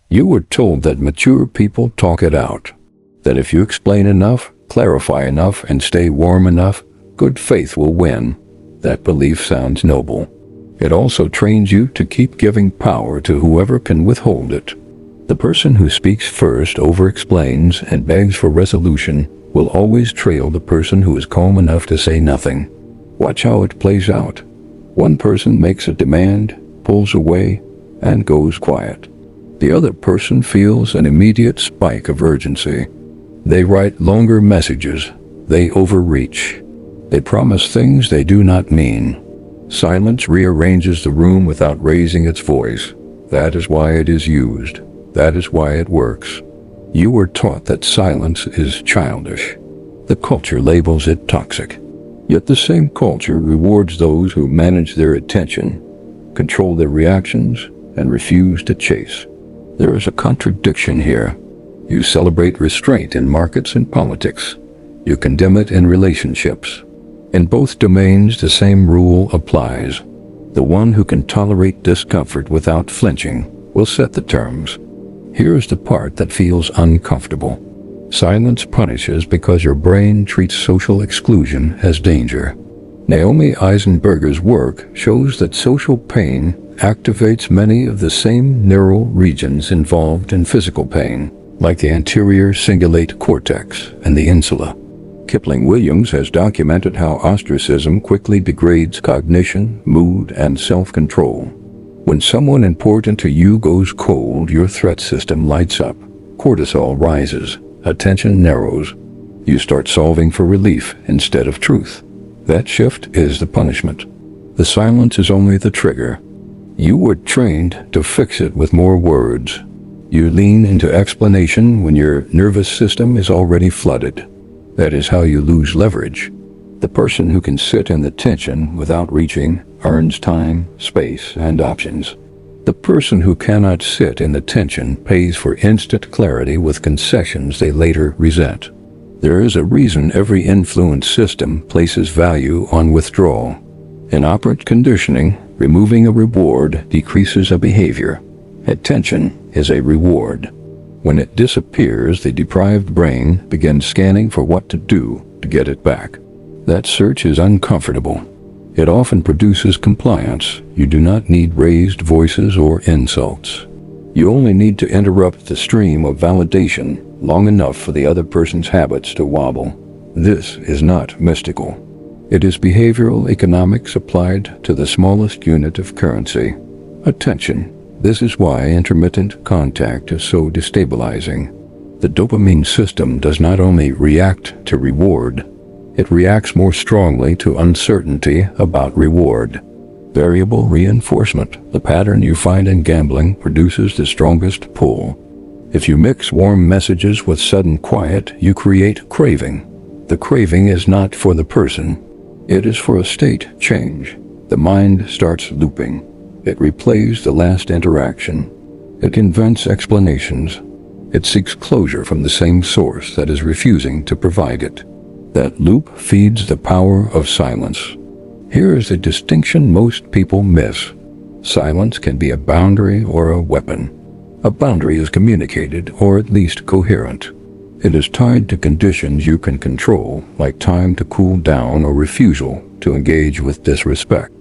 You were told that mature people talk it out, that if you explain enough, clarify enough, and stay warm enough, good faith will win. That belief sounds noble. It also trains you to keep giving power to whoever can withhold it. The person who speaks first, over-explains, and begs for resolution will always trail the person who is calm enough to say nothing. Watch how it plays out. One person makes a demand, pulls away, and goes quiet. The other person feels an immediate spike of urgency. They write longer messages. They overreach. They promise things they do not mean. Silence rearranges the room without raising its voice. That is why it is used. That is why it works. You were taught that silence is childish. The culture labels it toxic. Yet the same culture rewards those who manage their attention, control their reactions, and refuse to chase. There is a contradiction here. You celebrate restraint in markets and politics. You condemn it in relationships. In both domains, the same rule applies. The one who can tolerate discomfort without flinching will set the terms. Here is the part that feels uncomfortable. Silence punishes because your brain treats social exclusion as danger. Naomi Eisenberger's work shows that social pain activates many of the same neural regions involved in physical pain, like the anterior cingulate cortex and the insula. Kipling-Williams has documented how ostracism quickly degrades cognition, mood, and self-control. When someone important to you goes cold, your threat system lights up. Cortisol rises. Attention narrows. You start solving for relief instead of truth. That shift is the punishment. The silence is only the trigger. You were trained to fix it with more words. You lean into explanation when your nervous system is already flooded. That is how you lose leverage. The person who can sit in the tension without reaching earns time, space, and options. The person who cannot sit in the tension pays for instant clarity with concessions they later resent. There is a reason every influence system places value on withdrawal. In operant conditioning, removing a reward decreases a behavior. Attention is a reward. When it disappears, the deprived brain begins scanning for what to do to get it back. That search is uncomfortable. It often produces compliance. You do not need raised voices or insults. You only need to interrupt the stream of validation long enough for the other person's habits to wobble. This is not mystical. It is behavioral economics applied to the smallest unit of currency: attention. This is why intermittent contact is so destabilizing. The dopamine system does not only react to reward, it reacts more strongly to uncertainty about reward. Variable reinforcement, the pattern you find in gambling, produces the strongest pull. If you mix warm messages with sudden quiet, you create craving. The craving is not for the person. It is for a state change. The mind starts looping. It replays the last interaction. It invents explanations. It seeks closure from the same source that is refusing to provide it. That loop feeds the power of silence. Here is a distinction most people miss. Silence can be a boundary or a weapon. A boundary is communicated, or at least coherent. It is tied to conditions you can control, like time to cool down or refusal to engage with disrespect.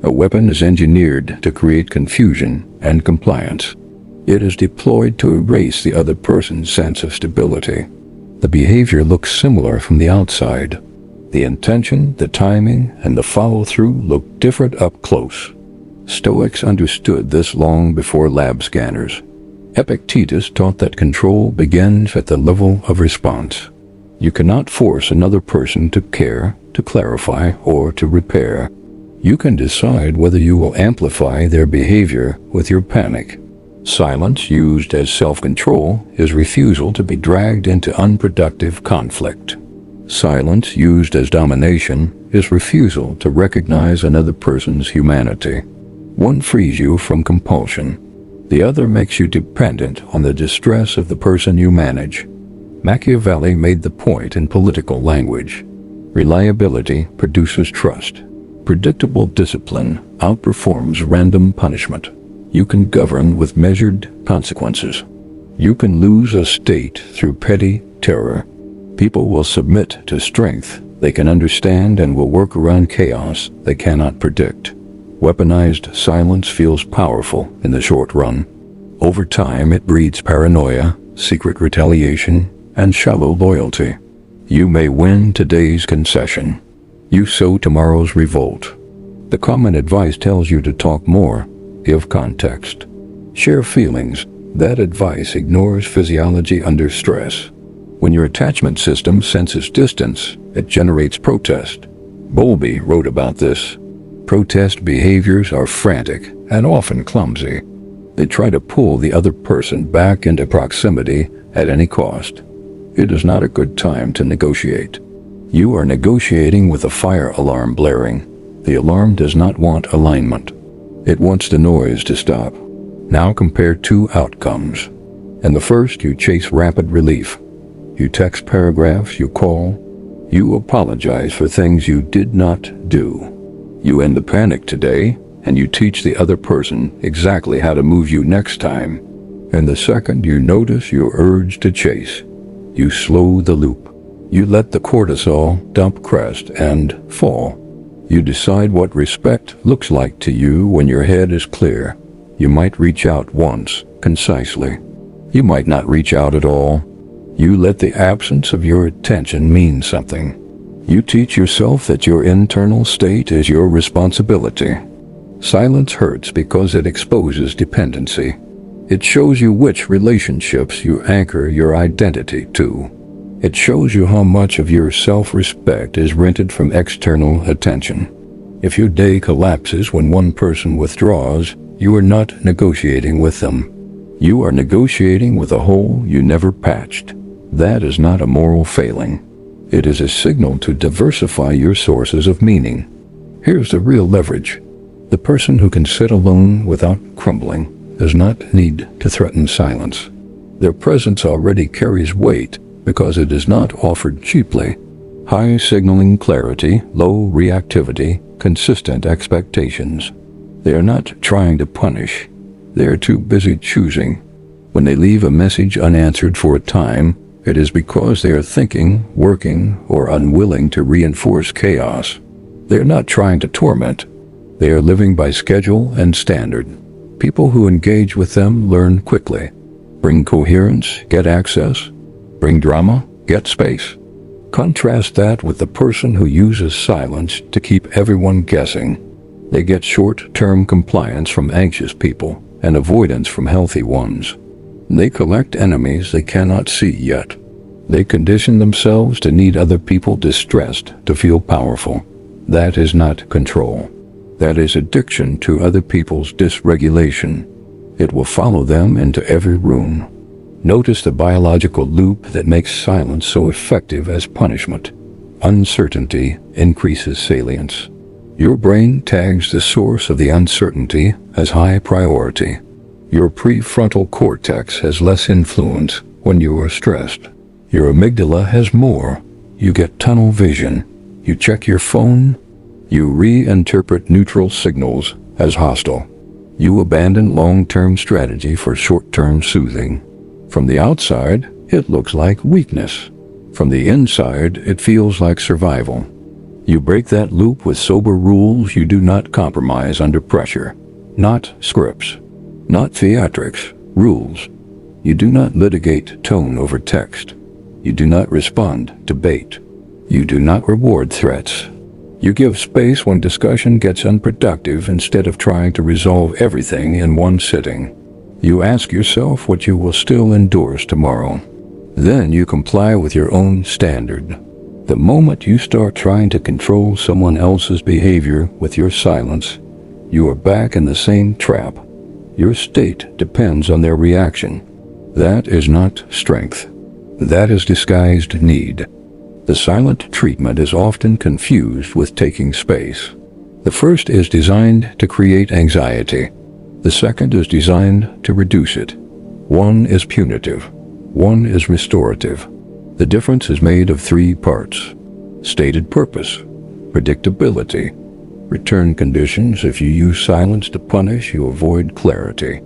A weapon is engineered to create confusion and compliance. It is deployed to erase the other person's sense of stability. The behavior looks similar from the outside. The intention, the timing, and the follow-through look different up close. Stoics understood this long before lab scanners. Epictetus taught that control begins at the level of response. You cannot force another person to care, to clarify, or to repair. You can decide whether you will amplify their behavior with your panic. Silence used as self-control is refusal to be dragged into unproductive conflict. Silence used as domination is refusal to recognize another person's humanity. One frees you from compulsion. The other makes you dependent on the distress of the person you manage. Machiavelli made the point in political language. Reliability produces trust. Predictable discipline outperforms random punishment. You can govern with measured consequences. You can lose a state through petty terror. People will submit to strength they can understand and will work around chaos they cannot predict. Weaponized silence feels powerful in the short run. Over time, it breeds paranoia, secret retaliation, and shallow loyalty. You may win today's concession. You sow tomorrow's revolt. The common advice tells you to talk more, give context, share feelings. That advice ignores physiology under stress. When your attachment system senses distance, it generates protest. Bowlby wrote about this. Protest behaviors are frantic and often clumsy. They try to pull the other person back into proximity at any cost. It is not a good time to negotiate. You are negotiating with a fire alarm blaring. The alarm does not want alignment. It wants the noise to stop. Now compare two outcomes. In the first, you chase rapid relief. You text paragraphs, you call. You apologize for things you did not do. You end the panic today, and you teach the other person exactly how to move you next time. In the second, you notice your urge to chase. You slow the loop. You let the cortisol dump crest and fall. You decide what respect looks like to you when your head is clear. You might reach out once, concisely. You might not reach out at all. You let the absence of your attention mean something. You teach yourself that your internal state is your responsibility. Silence hurts because it exposes dependency. It shows you which relationships you anchor your identity to. It shows you how much of your self-respect is rented from external attention. If your day collapses when one person withdraws, you are not negotiating with them. You are negotiating with a hole you never patched. That is not a moral failing. It is a signal to diversify your sources of meaning. Here's the real leverage. The person who can sit alone without crumbling does not need to threaten silence. Their presence already carries weight because it is not offered cheaply. High signaling clarity, low reactivity, consistent expectations. They are not trying to punish. They are too busy choosing. When they leave a message unanswered for a time, it is because they are thinking, working, or unwilling to reinforce chaos. They are not trying to torment. They are living by schedule and standard. People who engage with them learn quickly. Bring coherence, get access. Bring drama, get space. Contrast that with the person who uses silence to keep everyone guessing. They get short-term compliance from anxious people and avoidance from healthy ones. They collect enemies they cannot see yet. They condition themselves to need other people distressed to feel powerful. That is not control. That is addiction to other people's dysregulation. It will follow them into every room. Notice the biological loop that makes silence so effective as punishment. Uncertainty increases salience. Your brain tags the source of the uncertainty as high priority. Your prefrontal cortex has less influence when you are stressed. Your amygdala has more. You get tunnel vision. You check your phone. You reinterpret neutral signals as hostile. You abandon long-term strategy for short-term soothing. From the outside, it looks like weakness. From the inside, it feels like survival. You break that loop with sober rules. You do not compromise under pressure. Not scripts. Not theatrics, rules. You do not litigate tone over text. You do not respond to bait. You do not reward threats. You give space when discussion gets unproductive instead of trying to resolve everything in one sitting. You ask yourself what you will still endorse tomorrow. Then you comply with your own standard. The moment you start trying to control someone else's behavior with your silence, you are back in the same trap. Your state depends on their reaction. That is not strength. That is disguised need. The silent treatment is often confused with taking space. The first is designed to create anxiety. The second is designed to reduce it. One is punitive. One is restorative. The difference is made of three parts: stated purpose, predictability, return conditions. If you use silence to punish, you avoid clarity.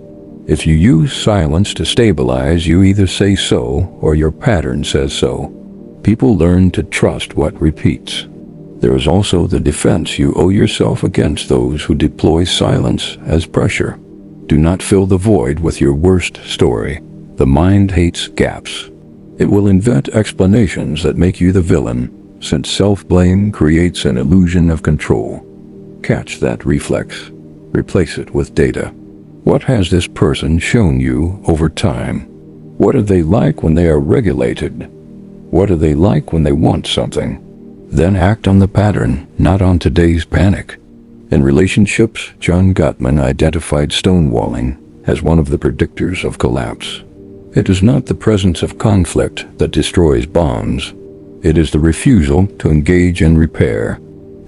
If you use silence to stabilize, you either say so or your pattern says so. People learn to trust what repeats. There is also the defense you owe yourself against those who deploy silence as pressure. Do not fill the void with your worst story. The mind hates gaps. It will invent explanations that make you the villain, since self-blame creates an illusion of control. Catch that reflex. Replace it with data. What has this person shown you over time? What are they like when they are regulated? What are they like when they want something? Then act on the pattern, not on today's panic. In relationships, John Gottman identified stonewalling as one of the predictors of collapse. It is not the presence of conflict that destroys bonds. It is the refusal to engage in repair.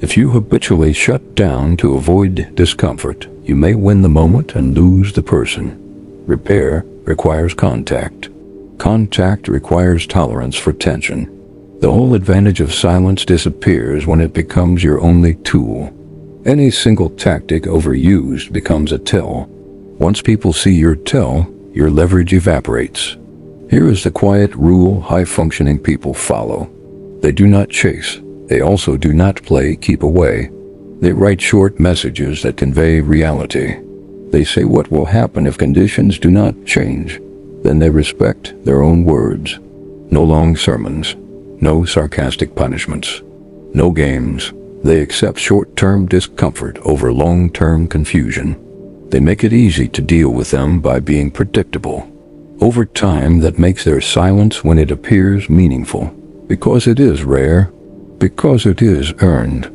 If you habitually shut down to avoid discomfort, you may win the moment and lose the person. Repair requires contact. Contact requires tolerance for tension. The whole advantage of silence disappears when it becomes your only tool. Any single tactic overused becomes a tell. Once people see your tell, your leverage evaporates. Here is the quiet rule high-functioning people follow. They do not chase. They also do not play keep away. They write short messages that convey reality. They say what will happen if conditions do not change. Then they respect their own words. No long sermons. No sarcastic punishments. No games. They accept short-term discomfort over long-term confusion. They make it easy to deal with them by being predictable. Over time, that makes their silence when it appears meaningful, because it is rare, because it is earned.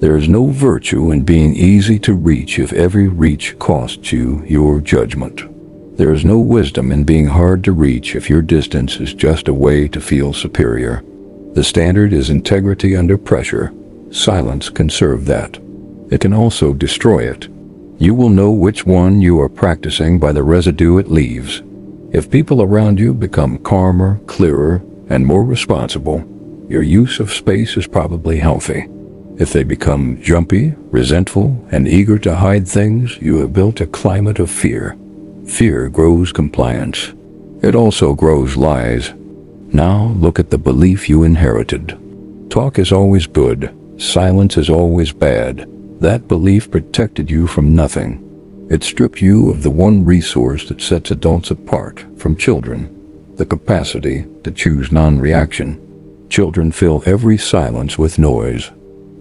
There is no virtue in being easy to reach if every reach costs you your judgment. There is no wisdom in being hard to reach if your distance is just a way to feel superior. The standard is integrity under pressure. Silence can serve that. It can also destroy it. You will know which one you are practicing by the residue it leaves. If people around you become calmer, clearer, and more responsible, your use of space is probably healthy. If they become jumpy, resentful, and eager to hide things, you have built a climate of fear. Fear grows compliance. It also grows lies. Now look at the belief you inherited. Talk is always good. Silence is always bad. That belief protected you from nothing. It stripped you of the one resource that sets adults apart from children, the capacity to choose non-reaction. Children fill every silence with noise.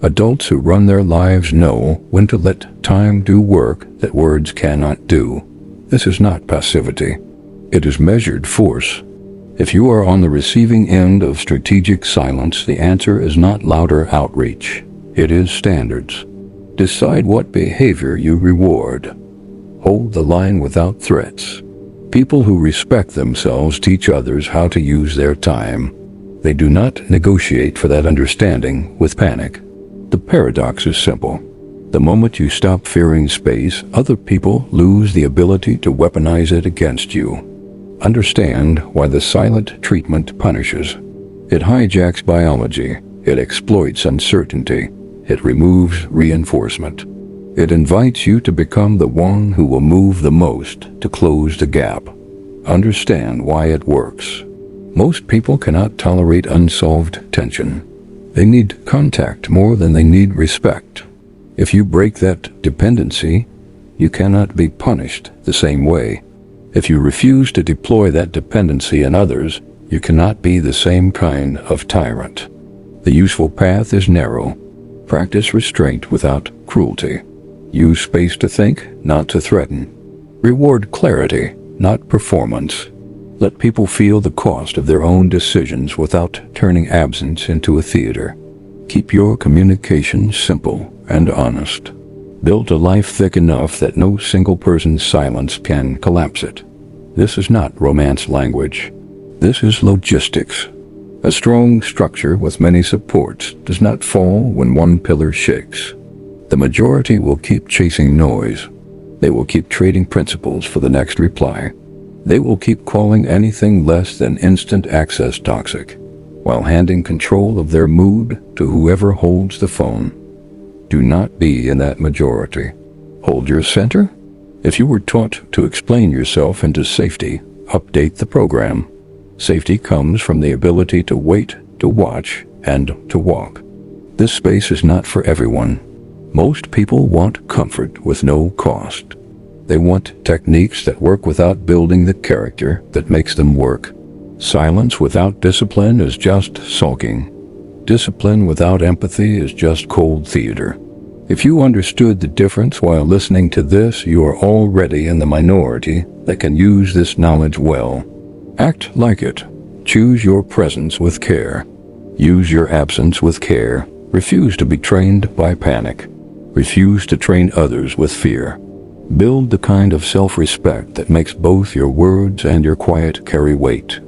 Adults who run their lives know when to let time do work that words cannot do. This is not passivity. It is measured force. If you are on the receiving end of strategic silence, the answer is not louder outreach. It is standards. Decide what behavior you reward. Hold the line without threats. People who respect themselves teach others how to use their time. They do not negotiate for that understanding with panic. The paradox is simple. The moment you stop fearing space, other people lose the ability to weaponize it against you. Understand why the silent treatment punishes. It hijacks biology. It exploits uncertainty. It removes reinforcement. It invites you to become the one who will move the most to close the gap. Understand why it works. Most people cannot tolerate unsolved tension. They need contact more than they need respect. If you break that dependency, you cannot be punished the same way. If you refuse to deploy that dependency in others, you cannot be the same kind of tyrant. The useful path is narrow. Practice restraint without cruelty. Use space to think, not to threaten. Reward clarity, not performance. Let people feel the cost of their own decisions without turning absence into a theater. Keep your communication simple and honest. Build a life thick enough that no single person's silence can collapse it. This is not romance language. This is logistics. A strong structure with many supports does not fall when one pillar shakes. The majority will keep chasing noise. They will keep trading principles for the next reply. They will keep calling anything less than instant access toxic, while handing control of their mood to whoever holds the phone. Do not be in that majority. Hold your center. If you were taught to explain yourself into safety, update the program. Safety comes from the ability to wait, to watch, and to walk. This space is not for everyone. Most people want comfort with no cost. They want techniques that work without building the character that makes them work. Silence without discipline is just sulking. Discipline without empathy is just cold theater. If you understood the difference while listening to this, you are already in the minority that can use this knowledge well. Act like it. Choose your presence with care. Use your absence with care. Refuse to be trained by panic. Refuse to train others with fear. Build the kind of self-respect that makes both your words and your quiet carry weight.